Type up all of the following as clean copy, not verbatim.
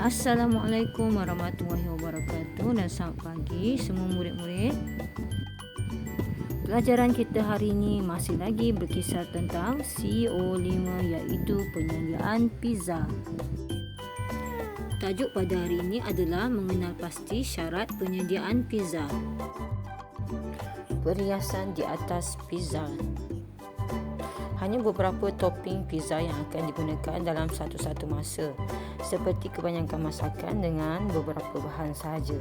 Assalamualaikum warahmatullahi wabarakatuh dan selamat pagi semua murid-murid. Pelajaran kita hari ini masih lagi berkisar tentang CO5 iaitu penyediaan pizza. Tajuk pada hari ini adalah mengenal pasti syarat penyediaan pizza. Perhiasan di atas pizza. Hanya beberapa topping pizza yang akan digunakan dalam satu-satu masa, seperti kebanyakan masakan dengan beberapa bahan sahaja.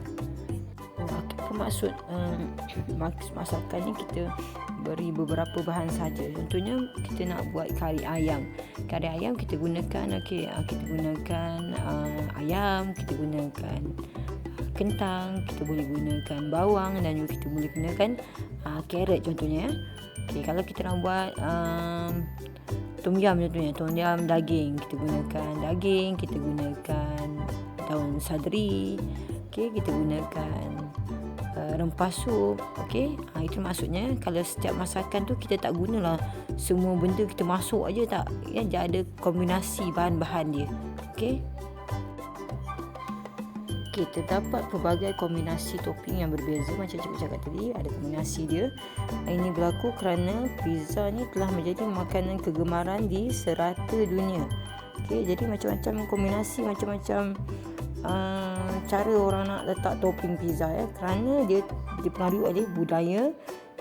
Apa maksud masakan ni? Kita beri beberapa bahan sahaja. Contohnya kita nak buat kari ayam. Kari ayam kita gunakan kita gunakan ayam, kita gunakan kentang, kita boleh gunakan bawang dan juga kita boleh gunakan carrot contohnya. Kalau kita nak buat tom yum contohnya, tom yum daging, kita gunakan daging, kita gunakan daun seledri, kita gunakan rempah sup. Itu maksudnya kalau setiap masakan tu kita tak gunalah semua benda kita masuk aja, tak ya, dia ada kombinasi bahan-bahan dia. Kita dapat pelbagai kombinasi topping yang berbeza. Macam cikgu cakap tadi, ada kombinasi dia. Ini berlaku kerana pizza ni telah menjadi makanan kegemaran di serata dunia. Jadi macam-macam kombinasi, macam-macam cara orang nak letak topping pizza kerana dia dipengaruhi oleh budaya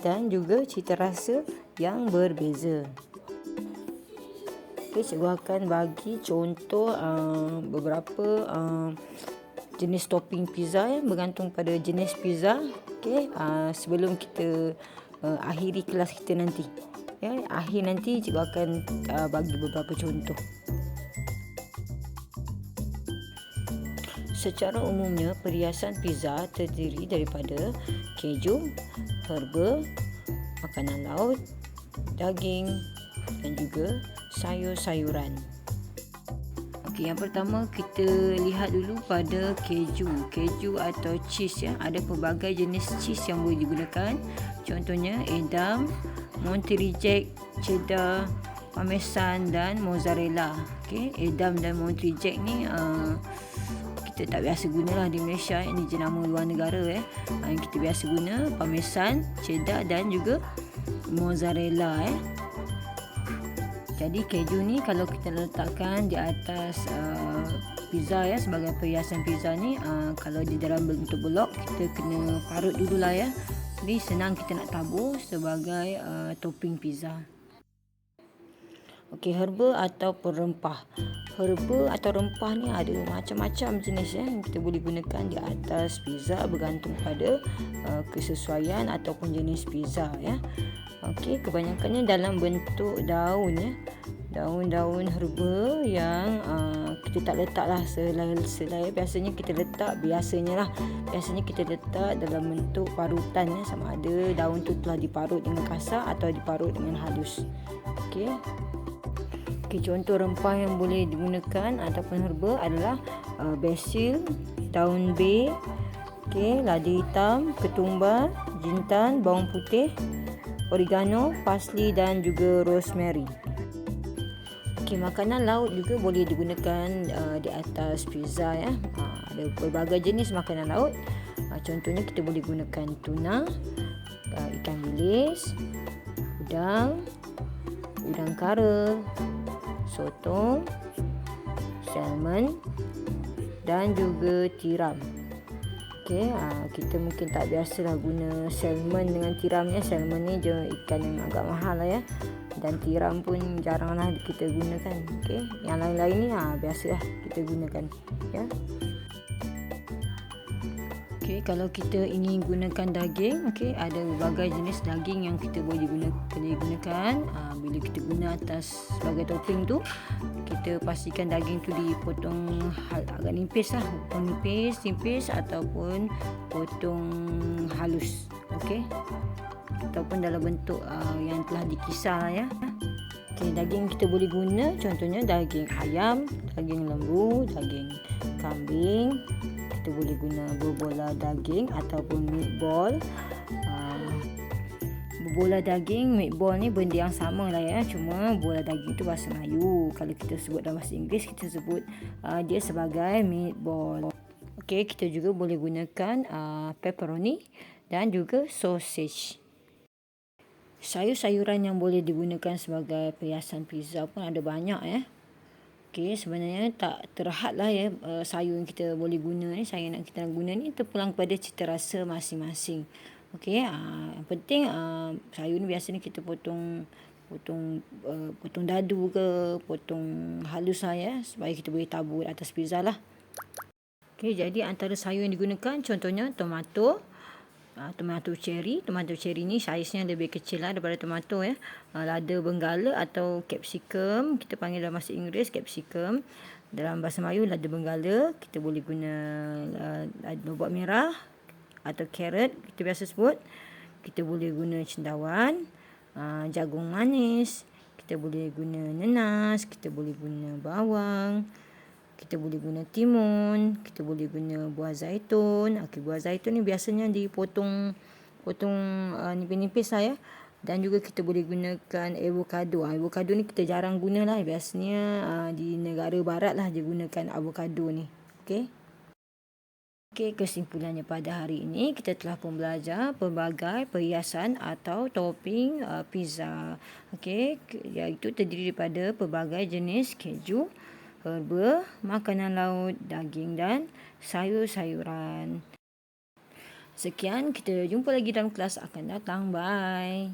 dan juga cita rasa yang berbeza. Cikgu akan bagi contoh beberapa jenis topping pizza bergantung pada jenis pizza. Sebelum kita akhiri kelas kita nanti, akhir nanti cikgu akan bagi beberapa contoh. Secara umumnya perhiasan pizza terdiri daripada keju, herba, makanan laut, daging dan juga sayur-sayuran. Yang pertama kita lihat dulu pada keju atau cheese Ada pelbagai jenis cheese yang boleh digunakan. Contohnya Edam, Monterey-Jack, Cheddar, Parmesan dan Mozzarella. Edam dan Monterey-Jack ni kita tak biasa gunalah di Malaysia. Ini jenama luar negara Yang kita biasa guna Parmesan, Cheddar dan juga Mozzarella Jadi keju ni kalau kita letakkan di atas pizza sebagai perhiasan pizza ni, kalau di dalam bentuk blok kita kena parut dululah Jadi senang kita nak tabur sebagai topping pizza. Herba atau rempah. Herba atau rempah ni ada macam-macam jenis yang kita boleh gunakan di atas pizza bergantung pada kesesuaian ataupun jenis pizza Kebanyakannya dalam bentuk daun daun-daun herba yang kita tak letaklah selai. Biasanya kita letak dalam bentuk parutan sama ada daun tu telah diparut dengan kasar atau diparut dengan halus. Contoh rempah yang boleh digunakan ataupun herba adalah basil, daun bay, lada hitam, ketumbar, jintan, bawang putih, oregano, parsley dan juga rosemary. Makanan laut juga boleh digunakan di atas pizza Ada pelbagai jenis makanan laut. Contohnya kita boleh gunakan tuna, ikan bilis, udang kara, sotong, salmon dan juga tiram. Kita mungkin tak biasalah guna salmon dengan tiram Salmon ni je ikan yang agak mahal dan tiram pun jaranglah kita gunakan. Yang lain-lain ni biasalah kita gunakan Kalau kita ingin gunakan daging, ada berbagai jenis daging yang kita boleh gunakan. Bila kita guna atas sebagai topping tu, kita pastikan daging tu dipotong agak nipis nipis ataupun potong halus, ataupun dalam bentuk yang telah dikisar Daging kita boleh guna contohnya daging ayam, daging lembu, daging kambing. Kita boleh guna berbola daging ataupun meatball. bola daging, meatball ni benda yang sama lah ya. Cuma bola daging tu bahasa Melayu. Kalau kita sebut dalam bahasa Inggeris, kita sebut dia sebagai meatball. Okey, kita juga boleh gunakan pepperoni dan juga sausage. Sayur-sayuran yang boleh digunakan sebagai perhiasan pizza pun ada banyak ya. Okey, sebenarnya tak terhad lah ya sayur yang kita boleh guna ni. Sayur yang kita nak guna ni terpulang kepada cita rasa masing-masing. Okey, yang penting sayur ni biasanya kita potong dadu ke, potong halus lah ya, supaya kita boleh tabur atas pizza lah. Okey, jadi antara sayur yang digunakan contohnya tomato cherry. Tomato cherry ni saiznya lebih kecil lah daripada tomato ya. Lada benggala atau capsicum, kita panggil dalam bahasa Inggeris capsicum. Dalam bahasa Melayu lada benggala. Kita boleh guna lobak merah atau carrot kita biasa sebut. Kita boleh guna cendawan, jagung manis, kita boleh guna nenas, kita boleh guna bawang, kita boleh guna timun, kita boleh guna buah zaitun. Okey, buah zaitun ni biasanya dipotong nipis-nipis lah ya. Dan juga kita boleh gunakan avocado. Avocado ni kita jarang guna lah. Biasanya di negara barat lah dia gunakan avocado ni. Okey. Okey, kesimpulannya pada hari ini kita telah pun belajar pelbagai perhiasan atau topping pizza. Okey, iaitu terdiri daripada pelbagai jenis keju, herba, makanan laut, daging dan sayur-sayuran. Sekian, kita jumpa lagi dalam kelas akan datang. Bye.